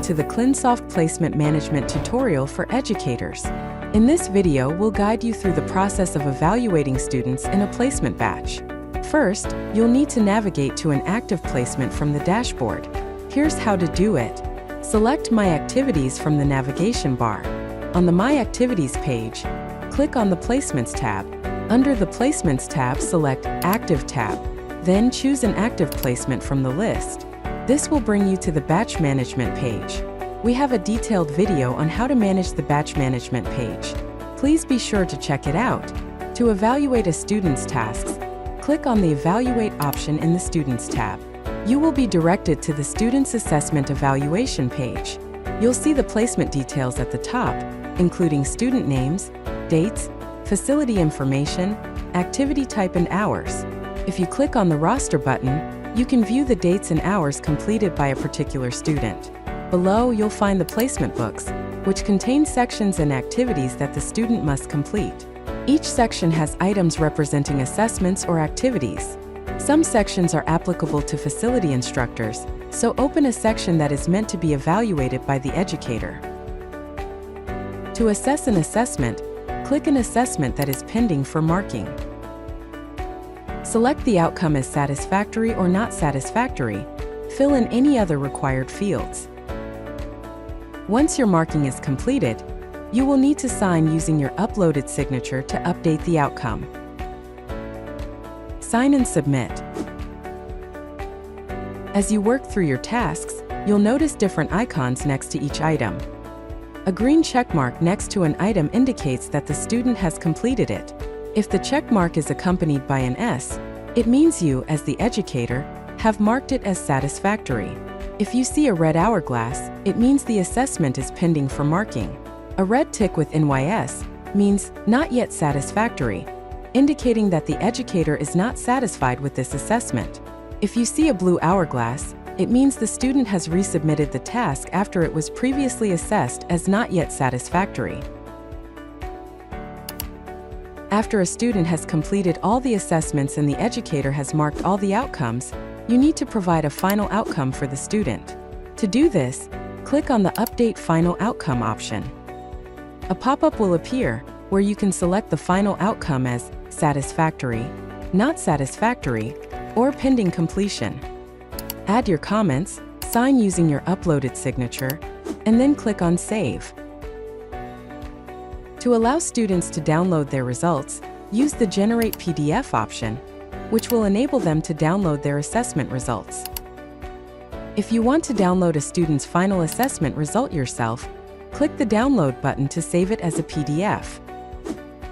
to the clinsoft Placement Management tutorial for educators. In this video, we'll guide you through the process of evaluating students in a placement batch. First, you'll need to navigate to an active placement from the dashboard. Here's how to do it. Select My Activities from the navigation bar. On the My Activities page, click on the Placements tab. Under the Placements tab, select Active tab. Then choose an active placement from the list. This will bring you to the Batch Management page. We have a detailed video on how to manage the Batch Management page. Please be sure to check it out. To evaluate a student's tasks, click on the Evaluate option in the Students tab. You will be directed to the Student's Assessment Evaluation page. You'll see the placement details at the top, including student names, dates, facility information, activity type and hours. If you click on the Roster button, you can view the dates and hours completed by a particular student. Below, you'll find the placement books, which contain sections and activities that the student must complete. Each section has items representing assessments or activities. Some sections are applicable to facility instructors, so open a section that is meant to be evaluated by the educator. To assess an assessment, click an assessment that is pending for marking. Select the outcome as satisfactory or not satisfactory. Fill in any other required fields. Once your marking is completed, you will need to sign using your uploaded signature to update the outcome. Sign and submit. As you work through your tasks, you'll notice different icons next to each item. A green check mark next to an item indicates that the student has completed it. If the check mark is accompanied by an S, it means you, as the educator, have marked it as satisfactory. If you see a red hourglass, it means the assessment is pending for marking. A red tick with NYS means not yet satisfactory, indicating that the educator is not satisfied with this assessment. If you see a blue hourglass, it means the student has resubmitted the task after it was previously assessed as not yet satisfactory. After a student has completed all the assessments and the educator has marked all the outcomes, you need to provide a final outcome for the student. To do this, click on the Update Final Outcome option. A pop-up will appear where you can select the final outcome as satisfactory, not satisfactory, or pending completion. Add your comments, sign using your uploaded signature, and then click on Save. To allow students to download their results, use the Generate PDF option, which will enable them to download their assessment results. If you want to download a student's final assessment result yourself, click the Download button to save it as a PDF.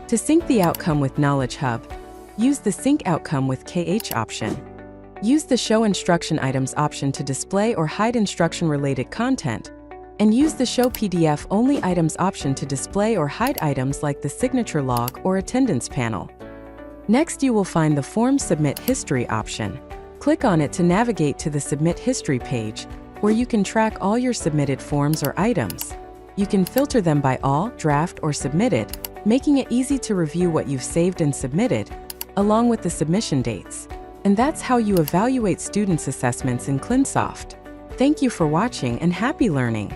To sync the outcome with Knowledge Hub, use the Sync Outcome with KH option. Use the Show Instruction Items option to display or hide instruction-related content, and use the Show PDF Only Items option to display or hide items like the signature log or attendance panel. Next, you will find the Form Submit History option. Click on it to navigate to the Submit History page, where you can track all your submitted forms or items. You can filter them by all, draft, or submitted, making it easy to review what you've saved and submitted, along with the submission dates. And that's how you evaluate students' assessments in clinsoft. Thank you for watching and happy learning!